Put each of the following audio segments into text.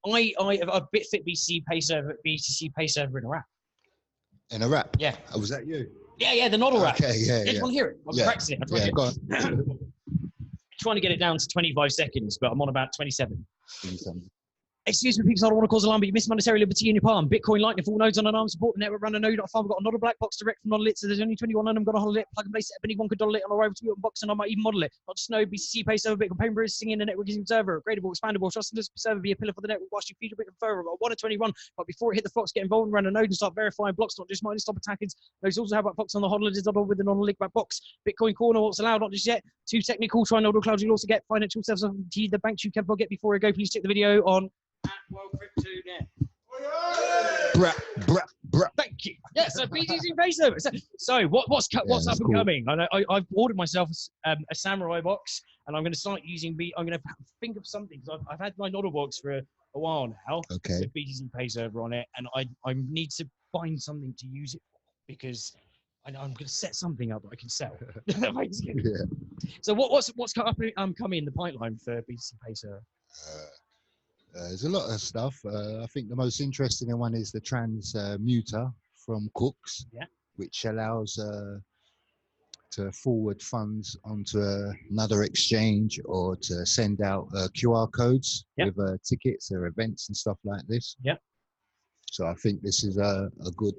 I have a BTCpay Server in a wrap. In a rap? Yeah. Oh, was that you? Yeah, the Noddle wrap. Okay, yeah. You want to hear it? I'm practicing it. Yeah, go on. Trying to get it down to 25 seconds, but I'm on about 27. 27. Excuse me, people, I don't want to cause alarm, but you missed monetary liberty in your palm. Bitcoin, Lightning, full nodes on an arm, support the network, run a node.farm. We've got another black box direct from Noddle, so there's only 21 of them. Got a holiday, plug and play set up, anyone could doddle it on a rival to you box, and I might even model it. Not just know, BTCpay Server, Bitcoin payment, singing the network using server, upgradable, expandable, trusted this server, be a pillar for the network whilst you feed your Bitcoin further. Got 1 of 21, but before it hit the Fox, get involved and run a node and start verifying blocks, not just mine, stop attacking. Those also have about Fox on the hodler, doddle with the non-link back box. Bitcoin corner, what's allowed, not just yet. Too technical, try Noddle Cloud, you'll also get financial self-sovereignty, the banks you can forget before I go. Please check the video on @WorldCryptoNet. Thank you. Yeah, so BTCpay Server. So what's up and coming? I've ordered myself a Samurai box, and I'm going to start using. I'm going to think of something because I've had my Noddle box for a while now. Okay. With BTCpay Server on it, and I need to find something to use it for because I'm going to set something up that I can sell. Yeah. So what's coming in the pipeline for BTCpay Server? There's a lot of stuff. I think the most interesting one is the transmuter from Cooks, which allows to forward funds onto another exchange or to send out QR codes with tickets or events and stuff like this. Yeah. So I think this is a good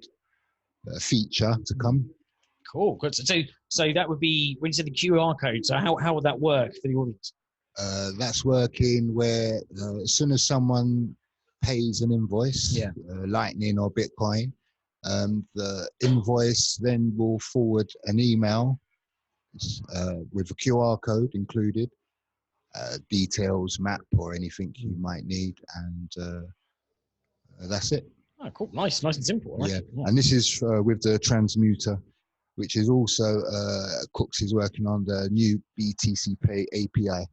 feature to come. Cool. Good. So that would be when you said the QR code. So how would that work for the audience? That's working where as soon as someone pays an invoice, Lightning or Bitcoin, the invoice then will forward an email with a QR code included, details, map, or anything you might need, and that's it. Oh, cool. Nice and simple. I like it. And this is with the transmuter, which is also Cooks is working on the new BTCpay API.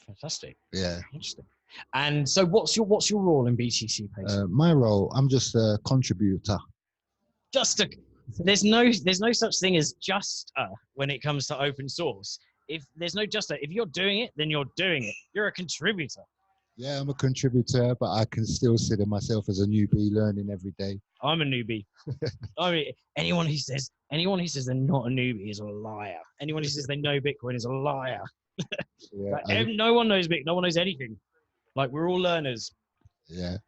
Fantastic. Yeah. Interesting. And so what's your role in BTCpay? My role, I'm just a contributor. There's no such thing as just when it comes to open source. If there's no if you're doing it, then you're doing it. You're a contributor. Yeah, I'm a contributor, but I can still consider myself as a newbie learning every day. I'm a newbie. I mean, anyone who says they're not a newbie is a liar. Anyone who says they know Bitcoin is a liar. No one knows Bitcoin. No one knows anything. Like, we're all learners. Yeah.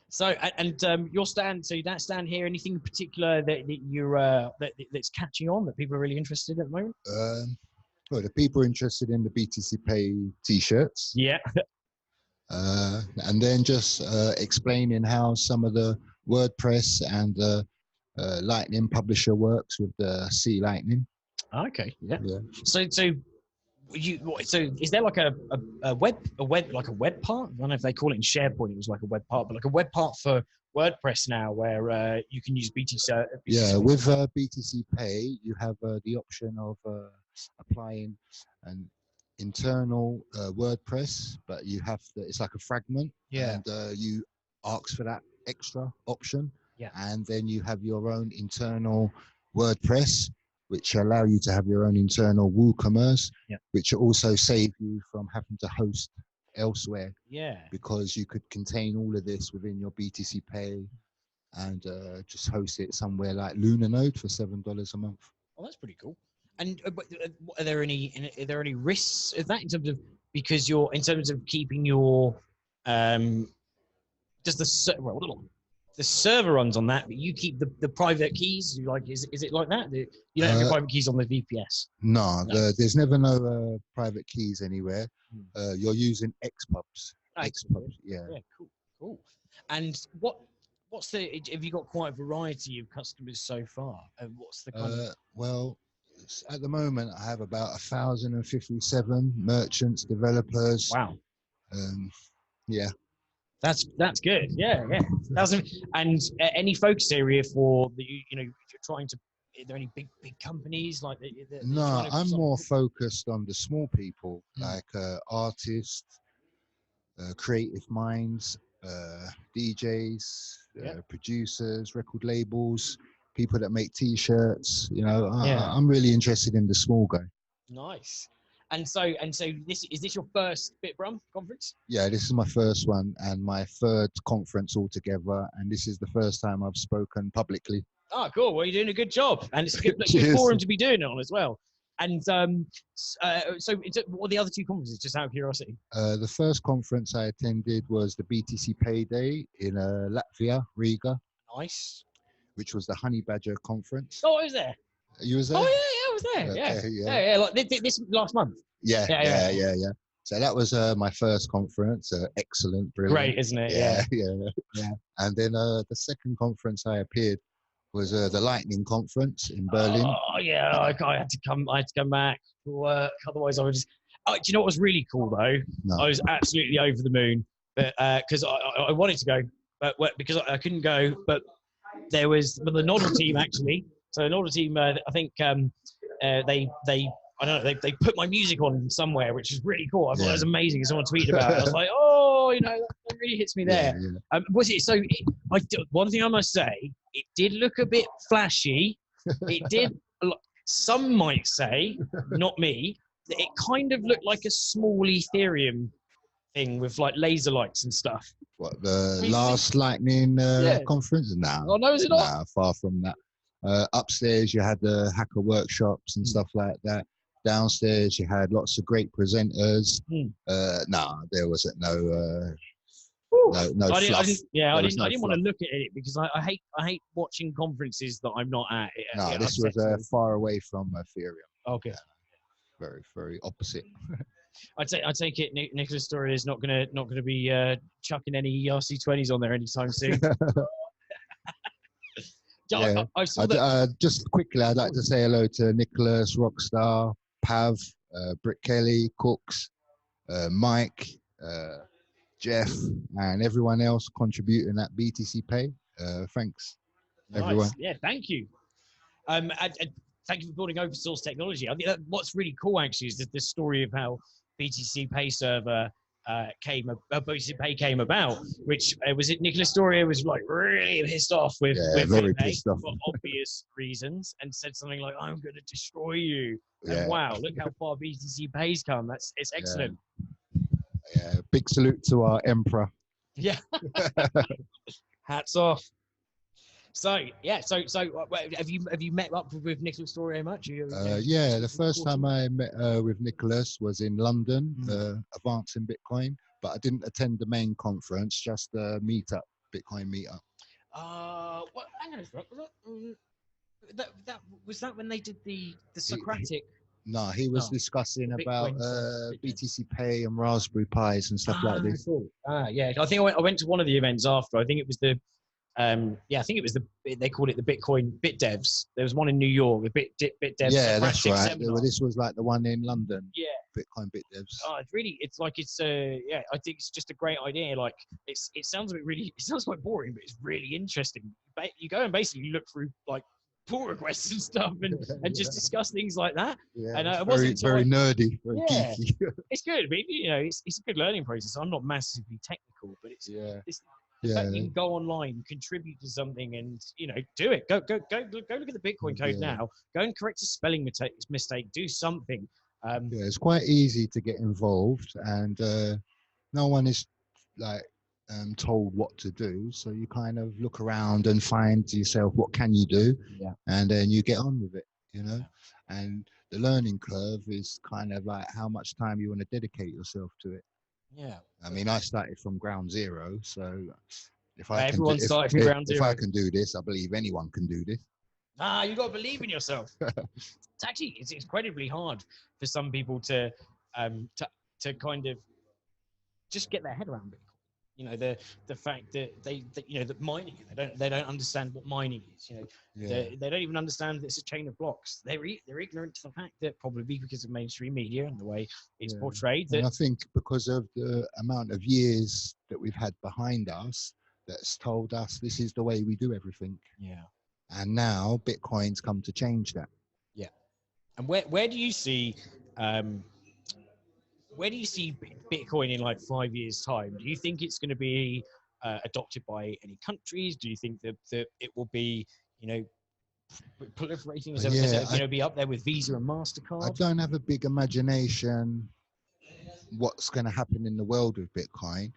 So, and your stand. So that stand here. Anything in particular that you're that's catching on that people are really interested in at the moment? Well, the people are interested in the BTCpay t-shirts. Yeah. And then just explaining how some of the WordPress and the Lightning publisher works with the C Lightning. Okay. Yeah. So is there like a web part? I don't know if they call it in SharePoint. It was like a web part, but like a web part for WordPress now, where you can use BTC. Yeah, with BTCpay, you have the option of applying an internal WordPress, but you have it's like a fragment. Yeah. And you ask for that extra option. Yeah. And then you have your own internal WordPress, which allow you to have your own internal WooCommerce, which also save you from having to host elsewhere. Yeah. Because you could contain all of this within your BTCpay and just host it somewhere like Lunarnode for $7 a month. Oh, that's pretty cool. And are there any risks of that in terms of, because in terms of keeping your does the server runs on that, but you keep the private keys? Is it like that? You don't have your private keys on the VPS? No. There's never no private keys anywhere. You're using XPubs. XPubs, yeah. Yeah, cool. And have you got quite a variety of customers so far? What's the kind of... Well, at the moment, I have about 1,057 merchants, developers. Wow. Yeah. That's good. Yeah. And any focus area for if you're trying to, are there any big companies like that? No, I'm more focused on the small people, like artists, creative minds, DJs, producers, record labels, people that make t-shirts. I'm really interested in the small guy. Nice. And so this is this your first BitBrum conference? Yeah, this is my first one and my third conference altogether, and this is the first time I've spoken publicly. Oh, cool. Well, you're doing a good job, and it's a good forum to be doing it on as well. And so what are the other two conferences, just out of curiosity? The first conference I attended was the BTCpay Day in Latvia, Riga. Nice. Which was the Honey Badger conference. Oh, I was there. You was there? Oh, yeah, I was there. Okay, yeah. Like this last month. Yeah. So that was my first conference. Excellent, brilliant. Great, isn't it? Yeah. And then the second conference I appeared was the Lightning Conference in Berlin. Oh yeah, I had to come back for work. Otherwise, I would just. Oh, do you know what was really cool though? No. I was absolutely over the moon, but because I wanted to go, but because I couldn't go. But there was the Nodal team actually. So the Nodal team, I think they I don't know, they put my music on somewhere, which is really cool. I thought it was amazing. Someone tweeted about it. I was like, oh, that really hits me there. Yeah. Was it so? One thing I must say, it did look a bit flashy. It did. Some might say, not me, that it kind of looked like a small Ethereum thing with like laser lights and stuff. What, the last Lightning conference? No. Oh no, is it not? Nah, far from that. Upstairs, you had the hacker workshops and stuff like that. Downstairs, you had lots of great presenters. There wasn't no I fluff. didn't want to look at it because I hate watching conferences that I'm not at. This was far away from Ethereum. Okay. Very, very opposite. I take it Nicholas Story is not gonna be chucking any ERC20s on there anytime soon. Just quickly, I'd like to say hello to Nicholas, Rockstar, Pav, Britt Kelly, Cooks, Mike, Jeff, and everyone else contributing at BTCpay. Thanks, everyone. Yeah, thank you. And thank you for building open source technology. I think what's really cool actually is the story of how BTCpay Server BTCpay came about, which was it Nicholas Story was like really pissed off with very BitPay pissed off for obvious reasons and said something like, I'm going to destroy you. And wow, look how far BTCpay's come. It's excellent. Yeah, big salute to our emperor. Yeah. Hats off. So have you met up with Nicholas Story much? The first time I met with Nicholas was in London, Advancing Bitcoin, but I didn't attend the main conference, just the meetup, Bitcoin meetup. Hang on a second. Was that when they did the Socratic? No, he was discussing about BTCpay and Raspberry Pis and stuff like this. Cool. Yeah, I think I went to one of the events after. I think it was they called it the Bitcoin Bit Devs. There was one in New York, the Bit Devs. Yeah, that's right. This was like the one in London. Yeah. Bitcoin Bit Devs. Oh, I think it's just a great idea. Like it sounds quite boring, but it's really interesting. You go and basically look through like pull requests and stuff and just discuss things like that. Yeah, and it wasn't very nerdy, very geeky. It's good, but it's a good learning process. I'm not massively technical, but it's the fact you can go online, contribute to something, and do it. Go look at the Bitcoin code now. Go and correct a spelling mistake. Do something. It's quite easy to get involved, and no one is like told what to do. So you kind of look around and find to yourself what can you do, and then you get on with it. And the learning curve is kind of like how much time you want to dedicate yourself to it. Yeah. I mean, I started from ground zero, so if I can do this, I believe anyone can do this. You got to believe in yourself. It's incredibly hard for some people to kind of just get their head around Bitcoin. The fact that that mining, they don't understand what mining is. They don't even understand that it's a chain of blocks. They're ignorant to the fact that, probably because of mainstream media and the way it's portrayed. And I think because of the amount of years that we've had behind us, that's told us this is the way we do everything. Yeah. And now Bitcoin's come to change that. Yeah. And where do you see Bitcoin in like 5 years' time? Do you think it's going to be adopted by any countries? Do you think that it will be, proliferating? Is it going to be up there with Visa and MasterCard? I don't have a big imagination what's going to happen in the world with Bitcoin,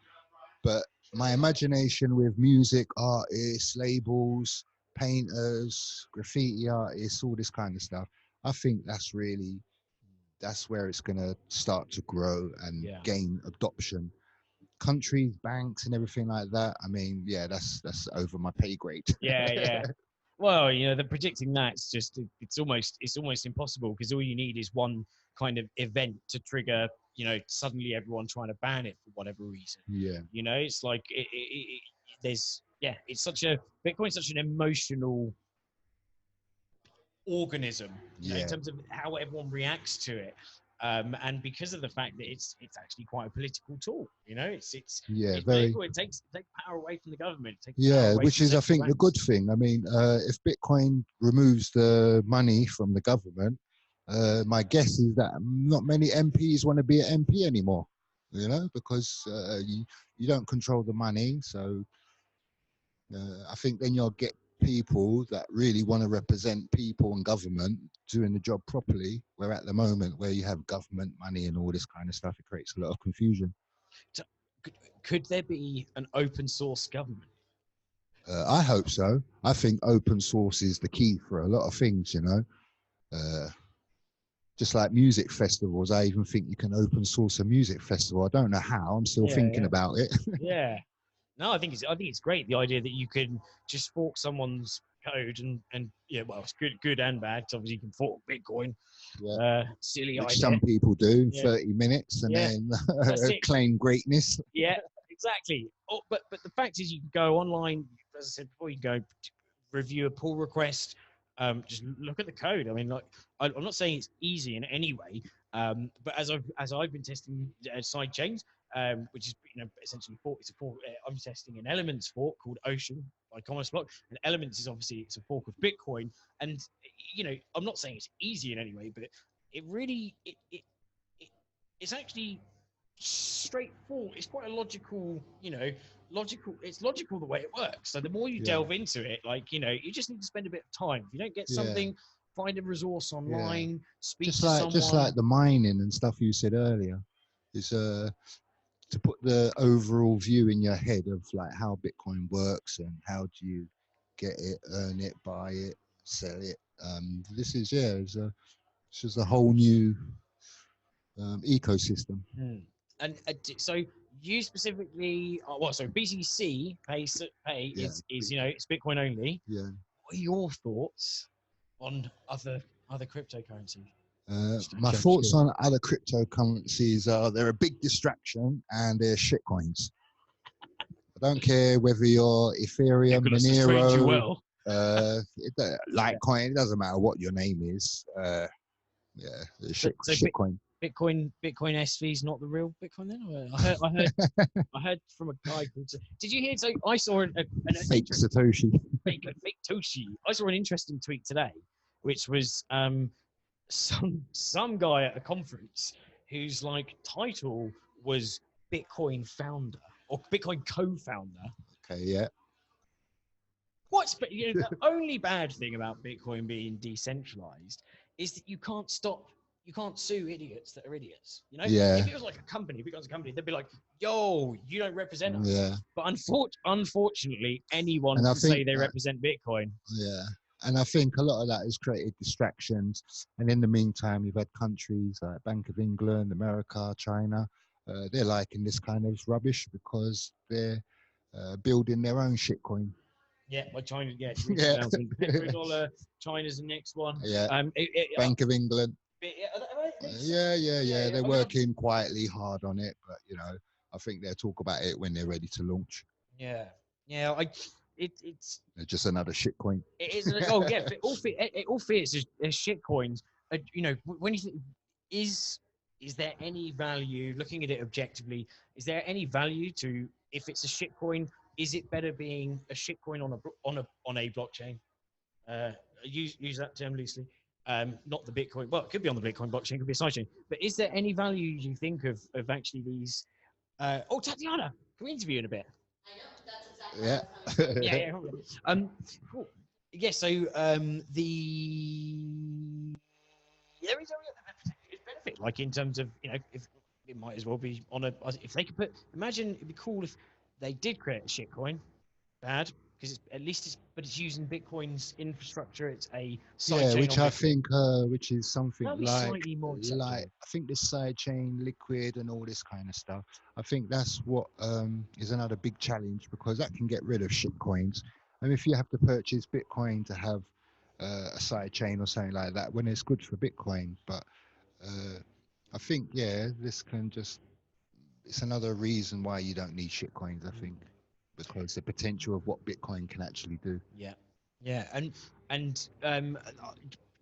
but my imagination with music, artists, labels, painters, graffiti artists, all this kind of stuff, I think that's where it's going to start to grow and gain adoption. Countries, banks, and everything like that. I mean, yeah, that's over my pay grade. Yeah. Well, they're predicting that. It's almost impossible, because all you need is one kind of event to trigger, suddenly everyone trying to ban it for whatever reason. Yeah. It's like Bitcoin's such an emotional organism, in terms of how everyone reacts to it. And because of the fact that it's actually quite a political tool, it's very. political. It takes power away from the government. Which is, I think, the good thing. I mean, if Bitcoin removes the money from the government, my guess is that not many MPs want to be an MP anymore. Because you don't control the money, so I think then you'll get people that really want to represent people and government doing the job properly, where at the moment where you have government money and all this kind of stuff, it creates a lot of confusion. So, could there be an open source government? I hope so. I think open source is the key for a lot of things, just like music festivals. I even think you can open source a music festival. I don't know how, I'm still thinking about it. No, I think it's great, the idea that you can just fork someone's code and it's good and bad, because obviously you can fork Bitcoin. Silly Which idea. Some people do in 30 minutes and then claim greatness. Yeah, exactly. But the fact is, you can go online, as I said before, you can go review a pull request, just look at the code. I mean, like, I'm not saying it's easy in any way, but as I've been testing side chains, which is essentially I'm testing an Elements fork called Ocean by Commerce Block, and Elements is obviously it's a fork of Bitcoin, and I'm not saying it's easy in any way, but it really it's actually straightforward. It's quite a logical, it's logical the way it works. So the more you delve into it, you just need to spend a bit of time. If you don't get something, find a resource online, speak to someone. Just like the mining and stuff you said earlier, is to put the overall view in your head of like how Bitcoin works and how do you get it, earn it, buy it, sell it. This is it's just a whole new ecosystem. And so you specifically, BTCpay is it's Bitcoin only. Yeah. What are your thoughts on other cryptocurrencies? My thoughts on other cryptocurrencies are they're a big distraction and they're shitcoins. I don't care whether you're Ethereum, Monero, Litecoin. It doesn't matter what your name is. Shitcoin. Bitcoin SV is not the real Bitcoin then? I heard from a guy called. Did you hear? So I saw a fake Satoshi. Fake Toshi. I saw an interesting tweet today, which was some guy at a conference whose title was Bitcoin founder or Bitcoin co-founder. Okay, yeah. The only bad thing about Bitcoin being decentralized is that you can't sue idiots that are idiots. If it was like a company, if it was a company, they'd be like, "Yo, you don't represent us." Yeah. But unfortunately, anyone can say they represent Bitcoin. Yeah. And I think a lot of that has created distractions. And in the meantime, you've had countries like Bank of England, America, China. They're liking this kind of rubbish because they're building their own shitcoin. Yeah, well, China, $1 China's the next one. Yeah. Bank of England. They're working quietly hard on it, but I think they'll talk about it when they're ready to launch. It's just another shitcoin. It is. It all fits as shitcoins. When you think, is there any value, looking at it objectively, is there any value to, if it's a shitcoin, is it better being a shitcoin on a blockchain? Use that term loosely. Not the Bitcoin. Well, it could be on the Bitcoin blockchain, it could be a sidechain. But is there any value you think of actually these? Tatiana, can we interview in a bit? I know, that's exactly. Yeah. Cool. yeah, so there is a benefit, like in terms of, you know, if it might as well be on a, if they could put, imagine it'd be cool if they did create a shitcoin, bad, because it's at least it's, but it's using Bitcoin's infrastructure. It's a Yeah, sidechain which on I Bitcoin. think, which is something That'll be like, slightly more acceptable. I think this side chain liquid and all this kind of stuff. I think that's what is another big challenge, because that can get rid of shit coins. I mean, if you have to purchase Bitcoin to have a side chain or something like that, when it's good for Bitcoin, but I think, yeah, this can just, it's another reason why you don't need shit coins, I think, because the potential of what Bitcoin can actually do. Yeah, yeah, and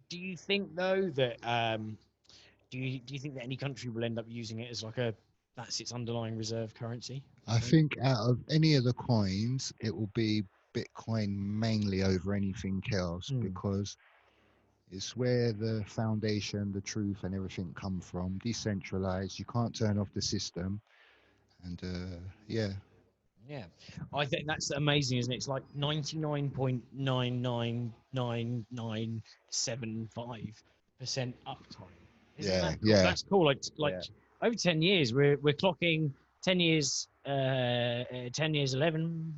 do you think though that do you think that any country will end up using it as like a, that's its underlying reserve currency? I think out of any of the coins, it will be Bitcoin mainly over anything else, because it's where the foundation, the truth, and everything come from. Decentralized, you can't turn off the system, and yeah. Yeah, I think that's amazing, isn't it? It's like 99.99975% uptime. Isn't Yeah, that cool? yeah, That's cool. Like yeah, over 10 years, we're clocking 10 years, 10 years, 11,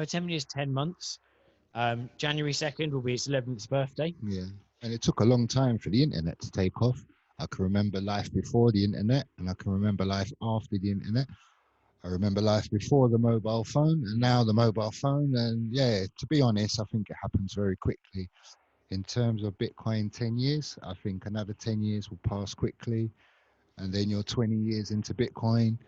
10 years, 10 months. January 2nd will be its 11th birthday. yeah. And it took a long time for the internet to take off. I can remember life before the internet, and I can remember life after the internet. I remember life before the mobile phone, and now the mobile phone. And yeah, to be honest, I think it happens very quickly. In terms of Bitcoin, 10 years, I think another 10 years will pass quickly. And then you're 20 years into Bitcoin,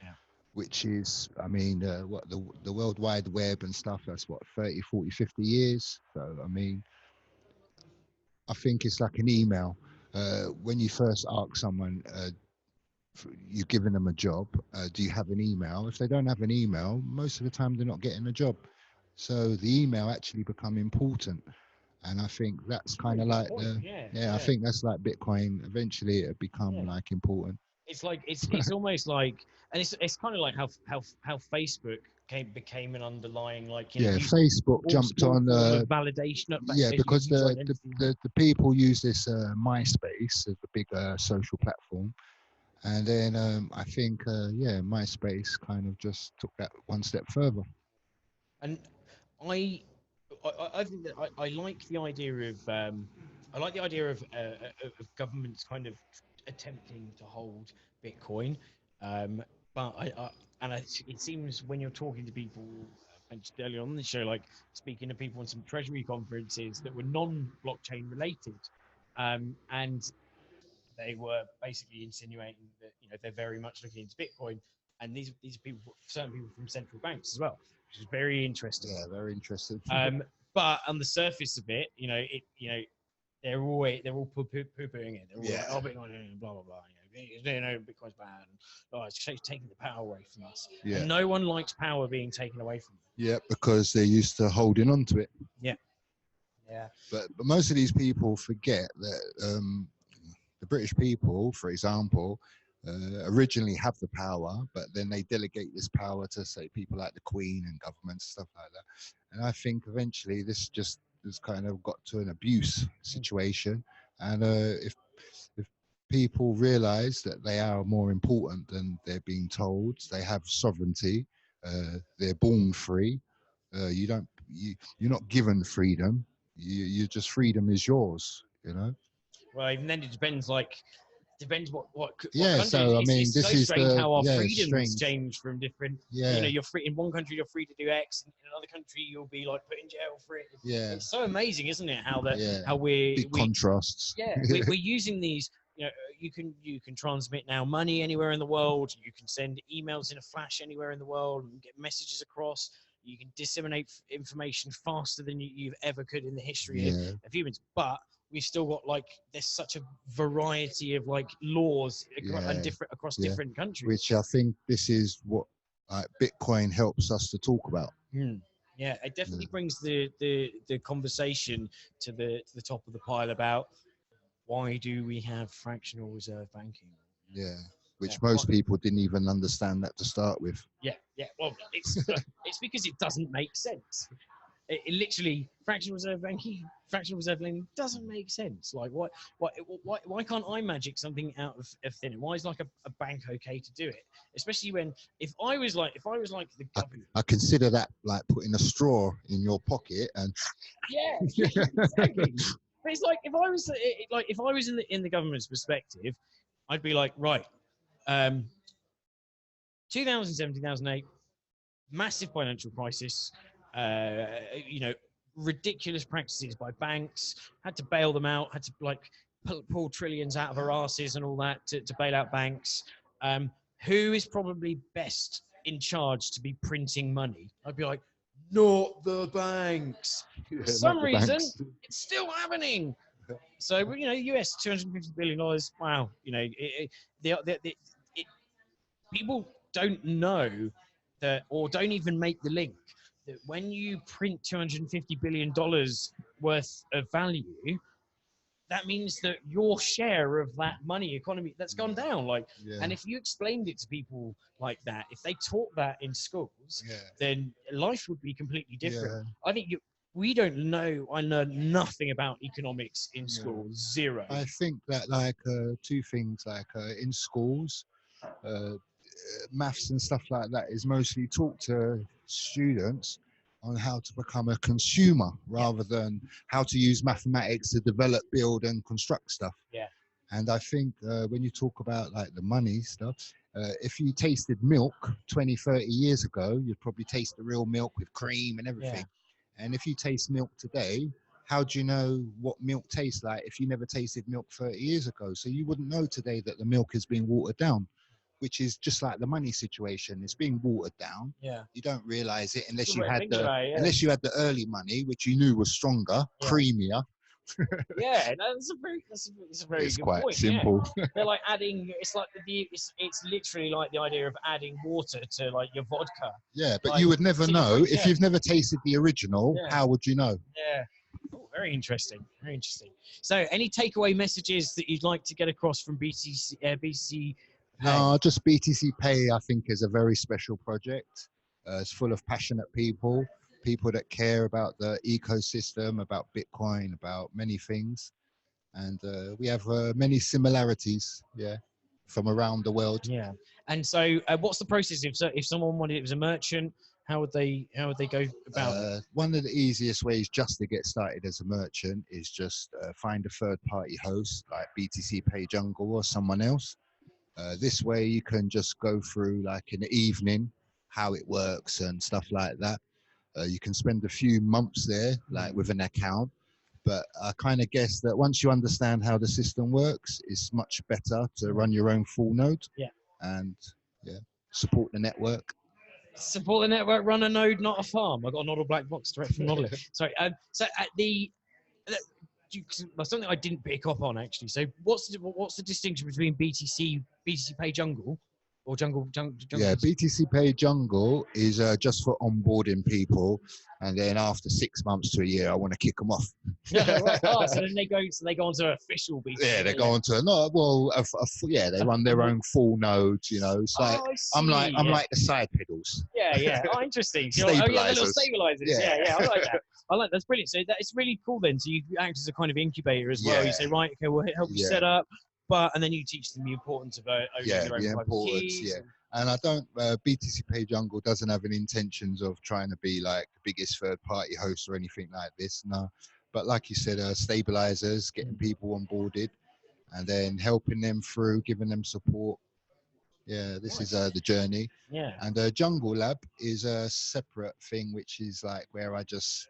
which is, I mean, what the World Wide Web and stuff, that's what, 30, 40, 50 years. So, I mean, I think it's like an email. When you first ask someone, you're giving them a job, do you have an email? If they don't have an email, most of the time they're not getting a job. So the email actually become important. And I think that's kind of like the, I think that's like Bitcoin. Eventually it'll become like important. It's like it's almost like, and it's kind of like how Facebook became an underlying, like, you know, Yeah, Facebook jumped on form of validation. because User identity. the people use this MySpace as the big social platform, and then I think MySpace kind of just took that one step further. And I think that I like the idea of of governments kind of attempting to hold Bitcoin, but it seems when you're talking to people, mentioned earlier on the show, like speaking to people on some treasury conferences that were non-blockchain related, and they were basically insinuating that, you know, they're very much looking into Bitcoin, and these are people, certain people from central banks as well, which is very interesting. Yeah, very interesting. But on the surface of it, they're all poo-pooing it. They're all like, oh, Bitcoin, blah blah blah. Bitcoin's bad, and it's taking the power away from us. Yeah. And no one likes power being taken away from them. Yeah, because they're used to holding on to it. Yeah. Yeah. But most of these people forget that the British people, for example, originally have the power, but then they delegate this power to, say, people like the Queen and governments, stuff like that. And I think eventually this just has kind of got to an abuse situation. And if people realize that they are more important than they're being told, they have sovereignty, they're born free. You're not given freedom. You just, freedom is yours, you know. Well, even then it depends what yeah, country. so I mean, it's this so is strange how our freedoms strange. change from different. Yeah, you're free in one country, you're free to do X, in another country you'll be like put in jail for it. Yeah, it's so amazing, isn't it? How big contrasts. Yeah, we're using these. You can transmit now money anywhere in the world. You can send emails in a flash anywhere in the world and get messages across. You can disseminate information faster than you've ever could in the history of humans. But we've still got, like, there's such a variety of, like, laws and different across different countries. Which I think this is what Bitcoin helps us to talk about. Yeah, it definitely brings the conversation to the top of the pile about why do we have fractional reserve banking? Yeah, which most people didn't even understand that to start with. Yeah. Well, it's because it doesn't make sense. It literally fractional reserve banking, fractional reserve lending doesn't make sense. Like, why can't I magic something out of thin air? Why is like a bank okay to do it? Especially when if I was like the government. I consider that like putting a straw in your pocket and. Yeah, exactly. But it's like if I was in the government's perspective, I'd be like, right, 2007, 2008, massive financial crisis, you know, ridiculous practices by banks, had to bail them out, had to like pull trillions out of our asses and all that to bail out banks. Who is probably best in charge to be printing money? I'd be like, not the banks. For some reason, it's still happening. So, you know, US $250 billion. Wow. You know, people don't know that, or don't even make the link that when you print $250 billion worth of value, that means that your share of that money economy that's gone down. Like, and if you explained it to people like that, if they taught that in schools, then life would be completely different. I think we don't know. I learned nothing about economics in school. Zero. I think that like two things, like in schools, maths and stuff like that is mostly taught to students on how to become a consumer rather than how to use mathematics to develop, build and construct stuff. And I think when you talk about like the money stuff, if you tasted milk 20, 30 years ago, you'd probably taste the real milk with cream and everything. And if you taste milk today, how do you know what milk tastes like if you never tasted milk 30 years ago? So you wouldn't know today that the milk is being watered down, which is just like the money situation. It's being watered down. You don't realize it unless you had unless you had the early money, which you knew was stronger, creamier. That's a very it's good quite point. simple. They're like adding. It's like it's literally like the idea of adding water to like your vodka. But like, you would never know if you've never tasted the original. How would you know? Oh, very interesting. Very interesting. So, any takeaway messages that you'd like to get across from BTC? No, just BTCpay. I think is a very special project. It's full of passionate people that care about the ecosystem, about Bitcoin, about many things. And we have many similarities, from around the world. And so, what's the process if someone wanted it was a merchant? How would they go about it? One of the easiest ways just to get started as a merchant is just find a third-party host like BTCpay Jungle or someone else. This way you can just go through like in the evening how it works and stuff like that. You can spend a few months there like with an account, but I kind of guess that once you understand how the system works, it's much better to run your own full node and support the network. Support the network, run a node, not a farm. I got a Nodl black box direct from Nodl. Sorry. So at something I didn't pick up on actually. So what's the distinction between BTCpay Jungle or Jungle? BTCpay Jungle is just for onboarding people, and then after 6 months to a year, I want to kick them off. So then they go onto official BTC. They go onto they run their own full nodes. You know, it's like I'm like the side pedals. Interesting. Stabilizers. The little stabilizers. I like that. That's brilliant. So it's really cool then. So you act as a kind of incubator as well. You say, right, okay, we'll help you set up, and then you teach them the importance of owning their own private keys. And I don't, BTCpay Jungle doesn't have any intentions of trying to be like the biggest third-party host or anything like this. No, but like you said, stabilizers, getting people onboarded, and then helping them through, giving them support. This is the journey. And Jungle Lab is a separate thing, which is like where I just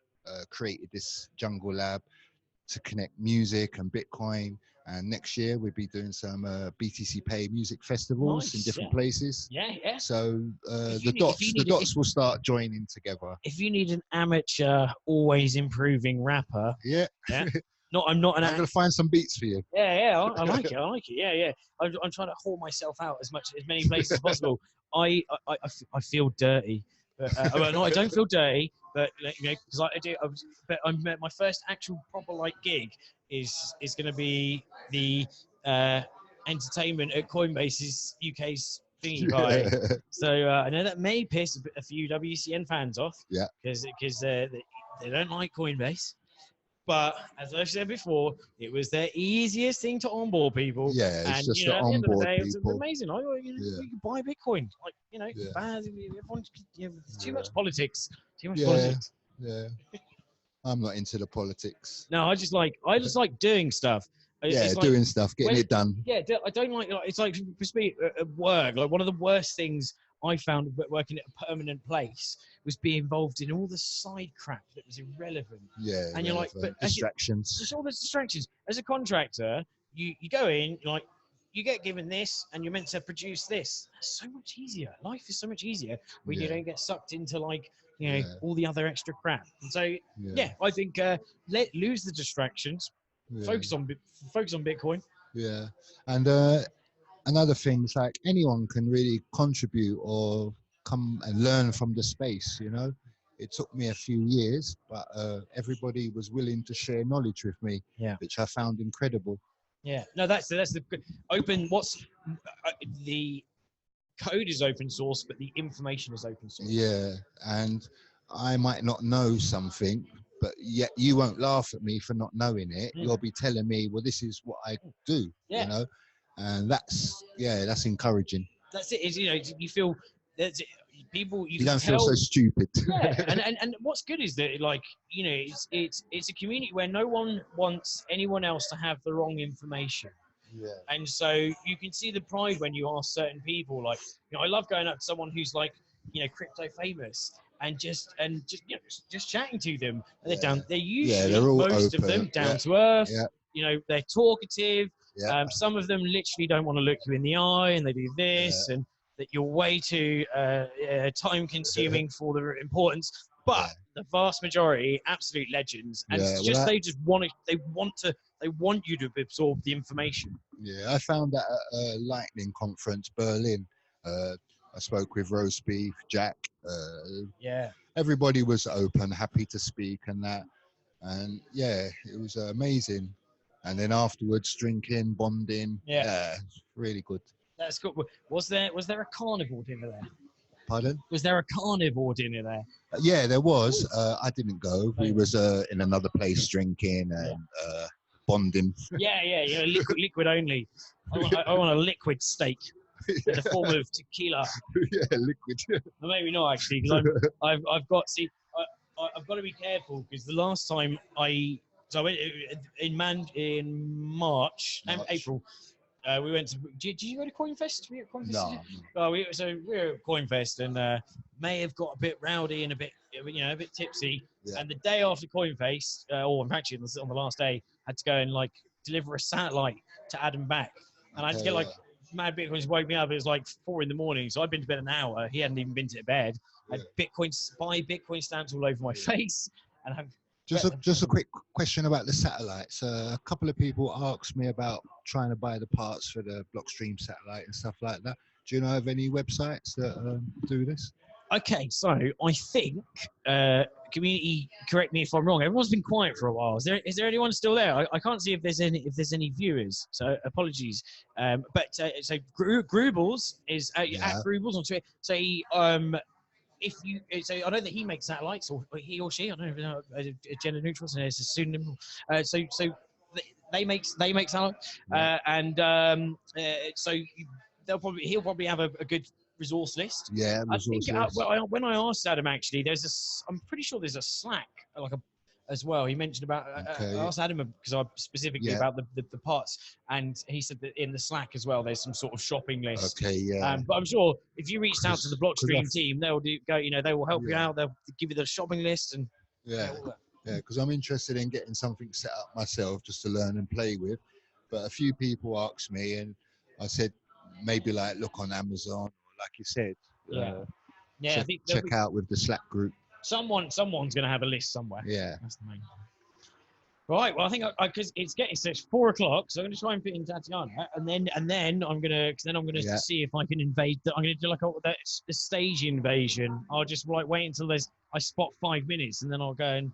created this Jungle Lab to connect music and Bitcoin. And next year we'll be doing some BTCpay music festivals in different places. So the dots will start joining together. If you need an amateur, always improving rapper, I'm gonna find some beats for you. I like it. I'm trying to haul myself out as many places as possible. I feel dirty. No, I don't feel dirty, but because I do. But my first actual proper gig is going to be the entertainment at Coinbase's UK's thingy pie. So I know that may piss a few WCN fans off. Because they don't like Coinbase. But as I've said before, it was their easiest thing to onboard people. Yeah, it's And just you know, to at the end of the onboard day, it was people. amazing. You can buy Bitcoin. Like, you know, everyone, too much politics. Too much politics. Yeah. I'm not into the politics. No, I just like doing stuff. It's like, doing stuff, getting it done. Yeah, I don't like it's like for me at work. Like one of the worst things I found working at a permanent place was being involved in all the side crap that was irrelevant. Yeah, and you're like, but distractions. Just all the distractions. As a contractor, you go in, like you get given this, and you're meant to produce this. That's so much easier. Life is so much easier when you don't get sucked into like all the other extra crap. And so I think lose the distractions. Focus on Bitcoin. Yeah, and another thing is like anyone can really contribute or come and learn from the space. You know, it took me a few years, but everybody was willing to share knowledge with me, which I found incredible. Yeah, no, that's the open. The code is open source, but the information is open source. Yeah, and I might not know something, but yet you won't laugh at me for not knowing it. You'll be telling me, well, this is what I do, you know, and that's encouraging. That's it. Is, you know, you feel that people you don't feel so stupid. and what's good is that, like, you know, it's a community where no one wants anyone else to have the wrong information. Yeah. And so you can see the pride when you ask certain people, like, you know, I love going up to someone who's like, you know, crypto famous and just chatting to them. And they're usually most of them down to earth. Yeah. You know, they're talkative. Yeah. Some of them literally don't want to look you in the eye, and they do this, and that you're way too time consuming for the importance. But the vast majority, absolute legends, and it's just they want you to absorb the information. Yeah, I found that at a Lightning conference, Berlin. I spoke with Roast Beef, Jack. Everybody was open, happy to speak, and that, and it was amazing. And then afterwards, drinking, bonding. Yeah, really good. That's good. Was there a carnivore dinner there? Pardon? Was there a carnivore dinner there? Yeah, there was. I didn't go. We was in another place drinking and bonding. Yeah, liquid only. I want a liquid steak in the form of tequila. Yeah, liquid. Well, maybe not actually, because I've got to be careful, because the last time I went in March. April. We went to. Did you go to CoinFest? Were you at CoinFest? No. Oh, we were at CoinFest, and may have got a bit rowdy and a bit tipsy. Yeah. And the day after CoinFest, or actually on the last day, had to go and like deliver a satellite to Adam back, and I had to get like Mad Bitcoin just woke me up. It was like 4 a.m, so I'd been to bed an hour. He hadn't even been to bed. I had Bitcoin stamps all over my face, and I'm. Just a quick question about the satellites. A couple of people asked me about trying to buy the parts for the Blockstream satellite and stuff like that. Do you know of any websites that do this? Okay, so I think community. Correct me if I'm wrong. Everyone's been quiet for a while. Is there anyone still there? I can't see if there's any viewers. So apologies. But so Groobles is at Groobles on Twitter. So so I know that he makes satellites, or he or she, I don't know, gender neutral, so it's a pseudonym. So they make satellites, so he'll probably have a good resource list. Yeah, resource list. When I asked Adam, actually, I'm pretty sure there's a Slack as well. He mentioned about I asked Adam because I specifically about the parts, and he said that in the Slack as well there's some sort of shopping list. Okay, yeah. But I'm sure if you reached out to the Blockstream team, they will help you out. They'll give you the shopping list and because I'm interested in getting something set up myself just to learn and play with. But a few people asked me, and I said maybe like look on Amazon, or like you said, check out with the Slack group. Someone's going to have a list somewhere. Yeah. That's the main thing. Right. Well, I think because it's 4 o'clock, so I'm going to try and fit in Tatiana, and then I'm going to see if I can invade. I'm going to do like a stage invasion. I'll just wait until I spot 5 minutes, and then I'll go and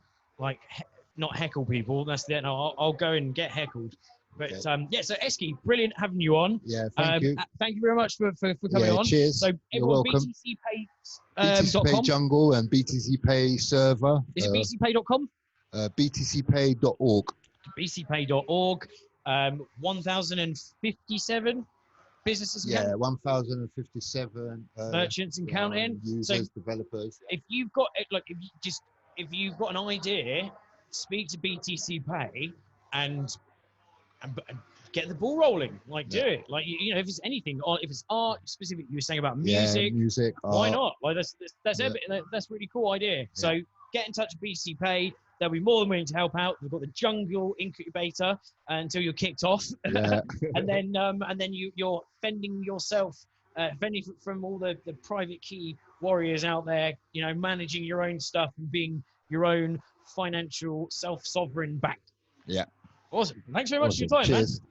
not heckle people. I'll go and get heckled, But Okay. yeah, so Esky, brilliant having you on. Yeah, thank you. Thank you very much for coming on. Cheers. So You're everyone, welcome. BTCpay.com. BTCpay Jungle and BTCpay Server. Is it BTCpay.com? BTCpay.org. BTCpay.org. 1,057 businesses. Yeah, 1,057 merchants and counting. Users, So developers. if you've got if you've got an idea, speak to BTCpay and get the ball rolling. Like, do it. Like, you know, if it's anything, or if it's art specific, you were saying about music, music. Why art. not? Like, that's a really cool idea. So get in touch with BTCpay. They'll be more than willing to help out. We've got the Jungle Incubator until you're kicked off, Yeah. and then you're fending yourself, fending from all the private key warriors out there. You know, managing your own stuff and being your own financial self-sovereign bank. Yeah. Awesome. Thanks very much for your time, Cheers. man.